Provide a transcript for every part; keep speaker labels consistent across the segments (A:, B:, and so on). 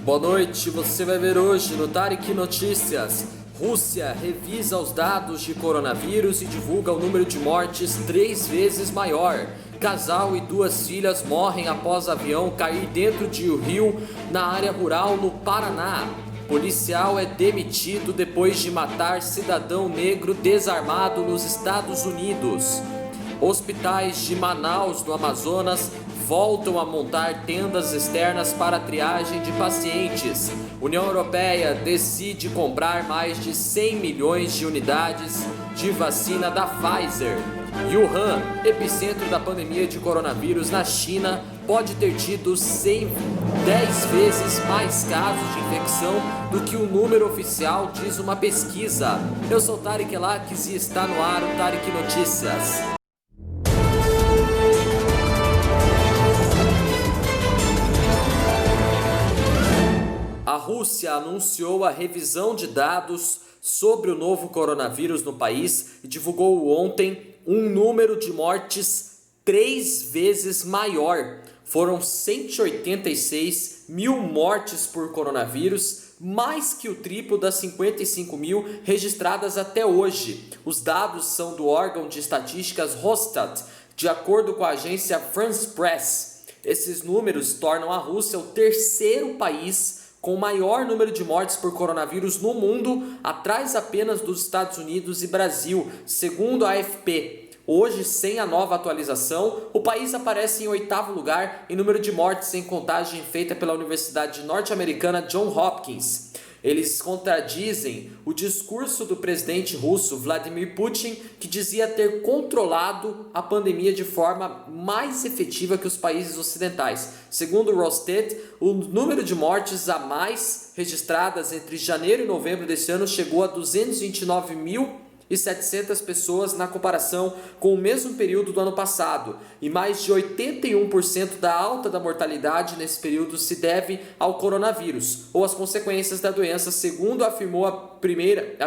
A: Boa noite, você vai ver hoje no Tarek Notícias. Rússia revisa os dados de coronavírus e divulga o número de mortes 3 vezes maior. Casal e 2 filhas morrem após avião cair dentro de um rio na área rural no Paraná. Policial é demitido depois de matar cidadão negro desarmado nos Estados Unidos. Hospitais de Manaus, no Amazonas, voltam a montar tendas externas para triagem de pacientes. União Europeia decide comprar mais de 100 milhões de unidades de vacina da Pfizer. Wuhan, epicentro da pandemia de coronavírus na China, pode ter tido 10 vezes mais casos de infecção do que o número oficial, diz uma pesquisa. Eu sou Tarek Elaques e está no ar o Tarek Notícias. A Rússia anunciou a revisão de dados sobre o novo coronavírus no país e divulgou ontem um número de mortes 3 vezes maior. Foram 186 mil mortes por coronavírus, mais que o triplo das 55 mil registradas até hoje. Os dados são do órgão de estatísticas Rosstat, de acordo com a agência France Press. Esses números tornam a Rússia o terceiro país com o maior número de mortes por coronavírus no mundo, atrás apenas dos Estados Unidos e Brasil, segundo a AFP. Hoje, sem a nova atualização, o país aparece em 8º lugar em número de mortes em contagem feita pela Universidade norte-americana Johns Hopkins. Eles contradizem o discurso do presidente russo Vladimir Putin, que dizia ter controlado a pandemia de forma mais efetiva que os países ocidentais. Segundo o Rosstat, o número de mortes a mais registradas entre janeiro e novembro desse ano chegou a 229.700 pessoas na comparação com o mesmo período do ano passado, e mais de 81% da alta da mortalidade nesse período se deve ao coronavírus ou às consequências da doença, segundo afirmou a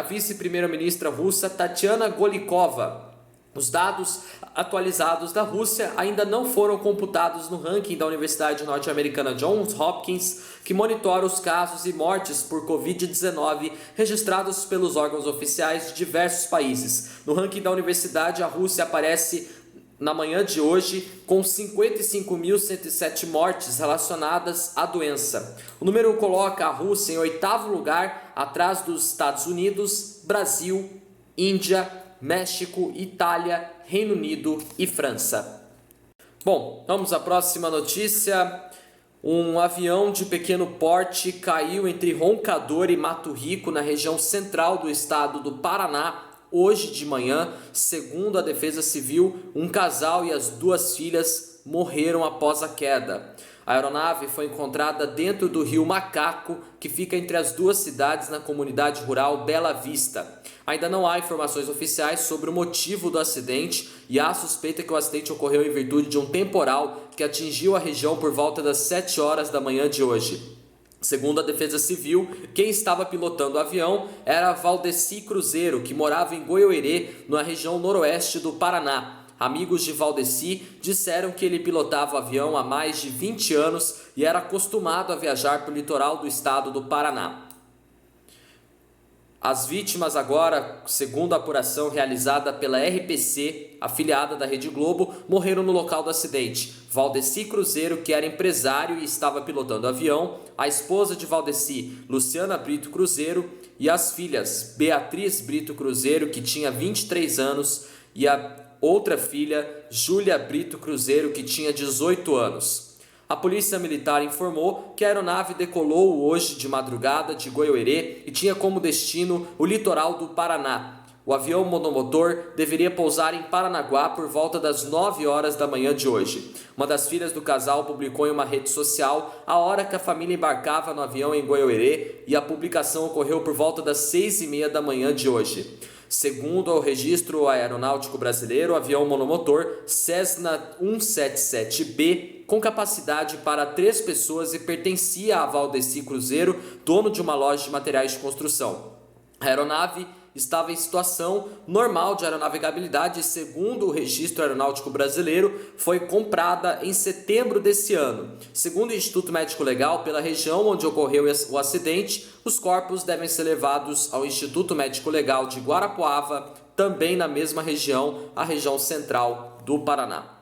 A: vice-primeira-ministra russa Tatiana Golikova. Os dados atualizados da Rússia ainda não foram computados no ranking da Universidade norte-americana Johns Hopkins, que monitora os casos e mortes por Covid-19 registrados pelos órgãos oficiais de diversos países. No ranking da universidade, a Rússia aparece na manhã de hoje com 55.107 mortes relacionadas à doença. O número coloca a Rússia em 8º lugar, atrás dos Estados Unidos, Brasil, Índia, México, Itália, Reino Unido e França. Bom, vamos à próxima notícia. Um avião de pequeno porte caiu entre Roncador e Mato Rico, na região central do estado do Paraná, hoje de manhã. Segundo a Defesa Civil, um casal e as 2 filhas morreram após a queda. A aeronave foi encontrada dentro do rio Macaco, que fica entre as 2 cidades na comunidade rural Bela Vista. Ainda não há informações oficiais sobre o motivo do acidente e há suspeita que o acidente ocorreu em virtude de um temporal que atingiu a região por volta das 7 horas da manhã de hoje. Segundo a Defesa Civil, quem estava pilotando o avião era Valdeci Cruzeiro, que morava em Goiôerê, na região noroeste do Paraná. Amigos de Valdeci disseram que ele pilotava o avião há mais de 20 anos e era acostumado a viajar pelo litoral do estado do Paraná. As vítimas agora, segundo a apuração realizada pela RPC, afiliada da Rede Globo, morreram no local do acidente. Valdeci Cruzeiro, que era empresário e estava pilotando o avião, a esposa de Valdeci, Luciana Brito Cruzeiro, e as filhas, Beatriz Brito Cruzeiro, que tinha 23 anos, e a outra filha, Júlia Brito Cruzeiro, que tinha 18 anos. A Polícia Militar informou que a aeronave decolou hoje de madrugada de Goiôerê e tinha como destino o litoral do Paraná. O avião monomotor deveria pousar em Paranaguá por volta das 9 horas da manhã de hoje. Uma das filhas do casal publicou em uma rede social a hora que a família embarcava no avião em Goiôerê, e a publicação ocorreu por volta das 6h30 da manhã de hoje. Segundo o Registro Aeronáutico Brasileiro, o avião monomotor Cessna 177B, com capacidade para 3 pessoas, e pertencia a Valdeci Cruzeiro, dono de uma loja de materiais de construção. A aeronave estava em situação normal de aeronavegabilidade e, segundo o Registro Aeronáutico Brasileiro, foi comprada em setembro desse ano. Segundo o Instituto Médico Legal, pela região onde ocorreu o acidente, os corpos devem ser levados ao Instituto Médico Legal de Guarapuava, também na mesma região, a região central do Paraná.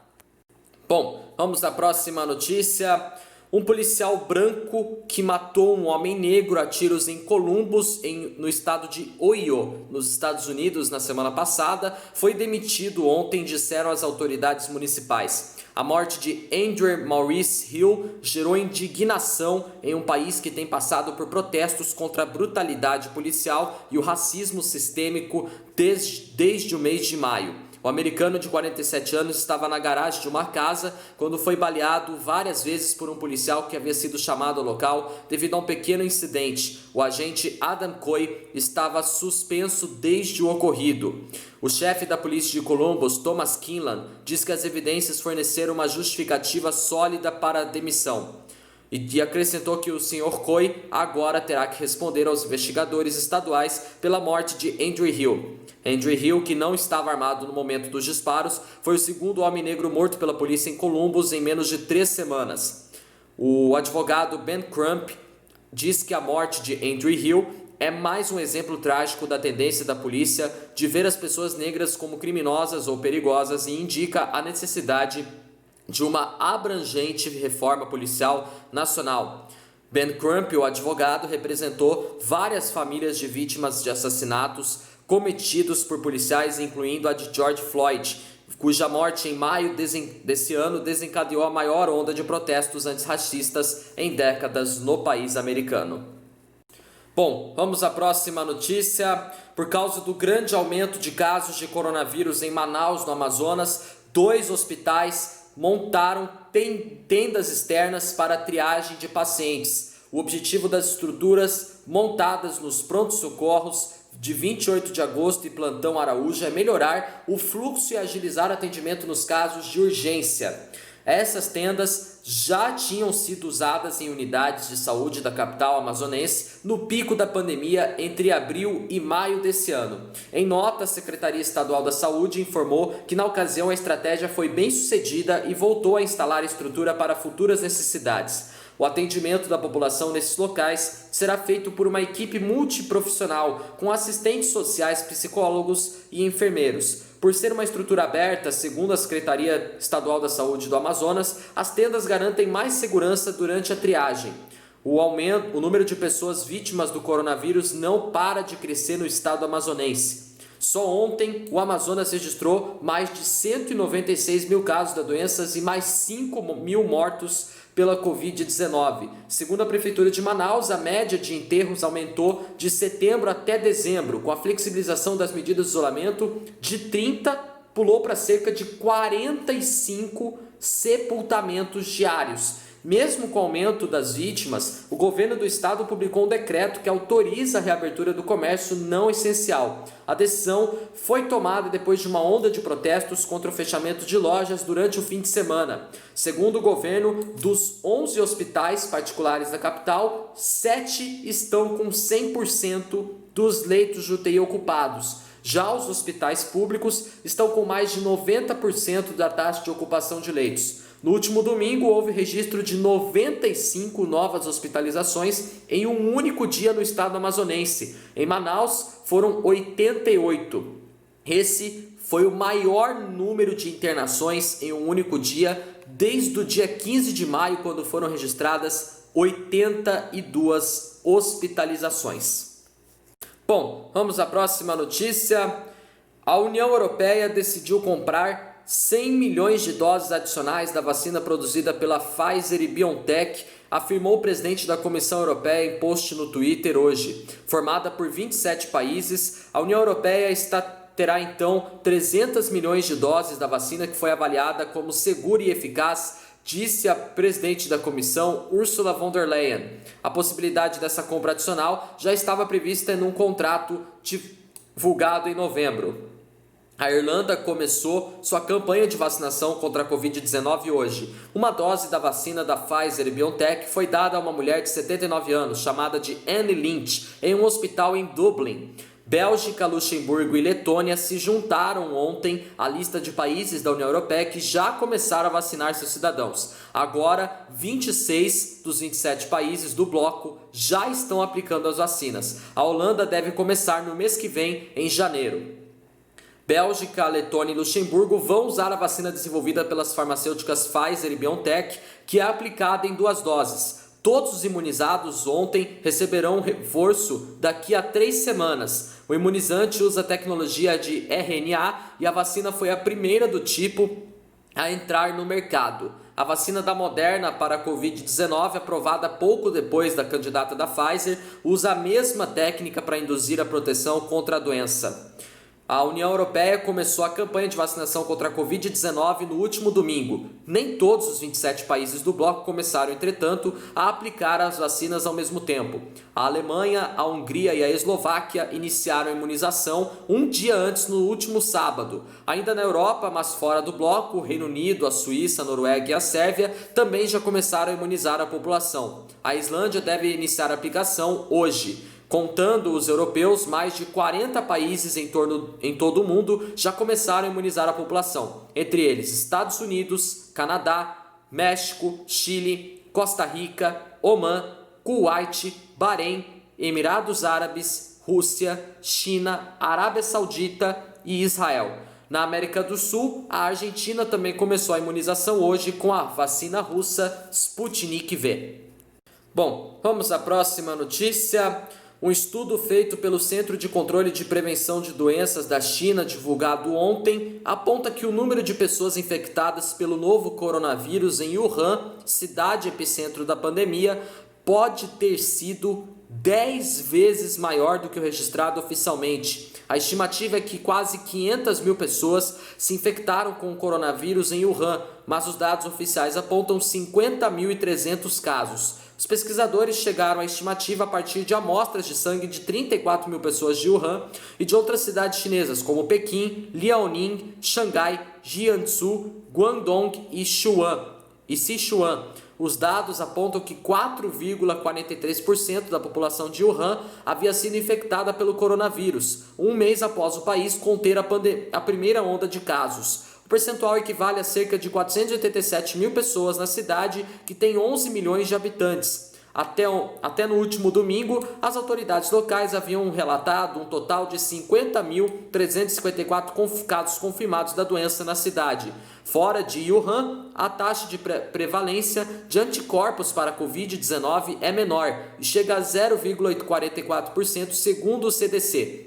A: Bom, vamos à próxima notícia. Um policial branco que matou um homem negro a tiros em Columbus, no estado de Ohio, nos Estados Unidos, na semana passada, foi demitido ontem, disseram as autoridades municipais. A morte de Andrew Maurice Hill gerou indignação em um país que tem passado por protestos contra a brutalidade policial e o racismo sistêmico desde o mês de maio. O americano de 47 anos estava na garagem de uma casa quando foi baleado várias vezes por um policial que havia sido chamado ao local devido a um pequeno incidente. O agente Adam Coy estava suspenso desde o ocorrido. O chefe da polícia de Columbus, Thomas Kinlan, diz que as evidências forneceram uma justificativa sólida para a demissão. E acrescentou que o Sr. Coy agora terá que responder aos investigadores estaduais pela morte de Andrew Hill. Andrew Hill, que não estava armado no momento dos disparos, foi o segundo homem negro morto pela polícia em Columbus em menos de 3 semanas. O advogado Ben Crump diz que a morte de Andrew Hill é mais um exemplo trágico da tendência da polícia de ver as pessoas negras como criminosas ou perigosas e indica a necessidade de uma abrangente reforma policial nacional. Ben Crump, o advogado, representou várias famílias de vítimas de assassinatos cometidos por policiais, incluindo a de George Floyd, cuja morte em maio desse ano desencadeou a maior onda de protestos antirracistas em décadas no país americano. Bom, vamos à próxima notícia. Por causa do grande aumento de casos de coronavírus em Manaus, no Amazonas, 2 hospitais montaram tendas externas para a triagem de pacientes. O objetivo das estruturas montadas nos prontos-socorros de 28 de agosto e Plantão Araújo é melhorar o fluxo e agilizar o atendimento nos casos de urgência. Essas tendas já tinham sido usadas em unidades de saúde da capital amazonense no pico da pandemia entre abril e maio desse ano. Em nota, a Secretaria Estadual da Saúde informou que na ocasião a estratégia foi bem sucedida e voltou a instalar estrutura para futuras necessidades. O atendimento da população nesses locais será feito por uma equipe multiprofissional com assistentes sociais, psicólogos e enfermeiros. Por ser uma estrutura aberta, segundo a Secretaria Estadual da Saúde do Amazonas, as tendas garantem mais segurança durante a triagem. O número de pessoas vítimas do coronavírus não para de crescer no estado amazonense. Só ontem, o Amazonas registrou mais de 196 mil casos da doença e mais 5 mil mortos pela Covid-19. Segundo a Prefeitura de Manaus, a média de enterros aumentou de setembro até dezembro. Com a flexibilização das medidas de isolamento, de 30 pulou para cerca de 45 sepultamentos diários. Mesmo com o aumento das vítimas, o governo do estado publicou um decreto que autoriza a reabertura do comércio não essencial. A decisão foi tomada depois de uma onda de protestos contra o fechamento de lojas durante o fim de semana. Segundo o governo, dos 11 hospitais particulares da capital, 7 estão com 100% dos leitos de UTI ocupados. Já os hospitais públicos estão com mais de 90% da taxa de ocupação de leitos. No último domingo, houve registro de 95 novas hospitalizações em um único dia no estado amazonense. Em Manaus, foram 88. Esse foi o maior número de internações em um único dia desde o dia 15 de maio, quando foram registradas 82 hospitalizações. Bom, vamos à próxima notícia. A União Europeia decidiu comprar 100 milhões de doses adicionais da vacina produzida pela Pfizer e BioNTech, afirmou o presidente da Comissão Europeia em post no Twitter hoje. Formada por 27 países, a União Europeia terá então 300 milhões de doses da vacina que foi avaliada como segura e eficaz, disse a presidente da comissão, Ursula von der Leyen. A possibilidade dessa compra adicional já estava prevista em um contrato divulgado em novembro. A Irlanda começou sua campanha de vacinação contra a Covid-19 hoje. Uma dose da vacina da Pfizer e BioNTech foi dada a uma mulher de 79 anos, chamada de Anne Lynch, em um hospital em Dublin. Bélgica, Luxemburgo e Letônia se juntaram ontem à lista de países da União Europeia que já começaram a vacinar seus cidadãos. Agora, 26 dos 27 países do bloco já estão aplicando as vacinas. A Holanda deve começar no mês que vem, em janeiro. Bélgica, Letônia e Luxemburgo vão usar a vacina desenvolvida pelas farmacêuticas Pfizer e BioNTech, que é aplicada em 2 doses. Todos os imunizados ontem receberão um reforço daqui a 3 semanas. O imunizante usa tecnologia de RNA e a vacina foi a primeira do tipo a entrar no mercado. A vacina da Moderna para a Covid-19, aprovada pouco depois da candidata da Pfizer, usa a mesma técnica para induzir a proteção contra a doença. A União Europeia começou a campanha de vacinação contra a Covid-19 no último domingo. Nem todos os 27 países do bloco começaram, entretanto, a aplicar as vacinas ao mesmo tempo. A Alemanha, a Hungria e a Eslováquia iniciaram a imunização um dia antes, no último sábado. Ainda na Europa, mas fora do bloco, o Reino Unido, a Suíça, a Noruega e a Sérvia também já começaram a imunizar a população. A Islândia deve iniciar a aplicação hoje. Contando os europeus, mais de 40 países em todo o mundo já começaram a imunizar a população. Entre eles, Estados Unidos, Canadá, México, Chile, Costa Rica, Omã, Kuwait, Bahrein, Emirados Árabes, Rússia, China, Arábia Saudita e Israel. Na América do Sul, a Argentina também começou a imunização hoje com a vacina russa Sputnik V. Bom, vamos à próxima notícia. Um estudo feito pelo Centro de Controle de Prevenção de Doenças da China, divulgado ontem, aponta que o número de pessoas infectadas pelo novo coronavírus em Wuhan, cidade epicentro da pandemia, pode ter sido 10 vezes maior do que o registrado oficialmente. A estimativa é que quase 500 mil pessoas se infectaram com o coronavírus em Wuhan, mas os dados oficiais apontam 50.300 casos. Os pesquisadores chegaram à estimativa a partir de amostras de sangue de 34 mil pessoas de Wuhan e de outras cidades chinesas como Pequim, Liaoning, Xangai, Jiangsu, Guangdong e Sichuan. Os dados apontam que 4,43% da população de Wuhan havia sido infectada pelo coronavírus, um mês após o país conter a primeira onda de casos. O percentual equivale a cerca de 487 mil pessoas na cidade, que tem 11 milhões de habitantes. Até no último domingo, as autoridades locais haviam relatado um total de 50.354 casos confirmados da doença na cidade. Fora de Wuhan, a taxa de prevalência de anticorpos para a Covid-19 é menor e chega a 0,44% segundo o CDC.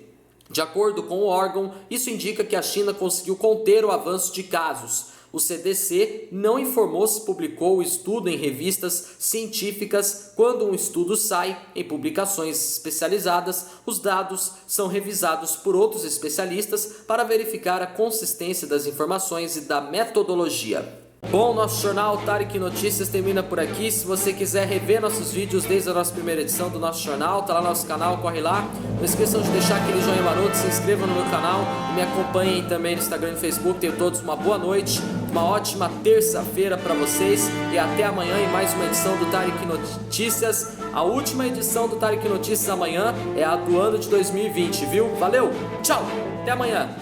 A: De acordo com o órgão, isso indica que a China conseguiu conter o avanço de casos. O CDC não informou se publicou o estudo em revistas científicas. Quando um estudo sai em publicações especializadas, os dados são revisados por outros especialistas para verificar a consistência das informações e da metodologia. Bom, nosso jornal Tarek Notícias termina por aqui. Se você quiser rever nossos vídeos desde a nossa primeira edição do nosso jornal, tá lá no nosso canal, corre lá. Não esqueçam de deixar aquele joinha maroto, se inscrevam no meu canal e me acompanhem também no Instagram e no Facebook. Tenham todos uma boa noite, uma ótima terça-feira para vocês e até amanhã em mais uma edição do Tarek Notícias. A última edição do Tarek Notícias amanhã é a do ano de 2020, viu? Valeu, tchau, até amanhã.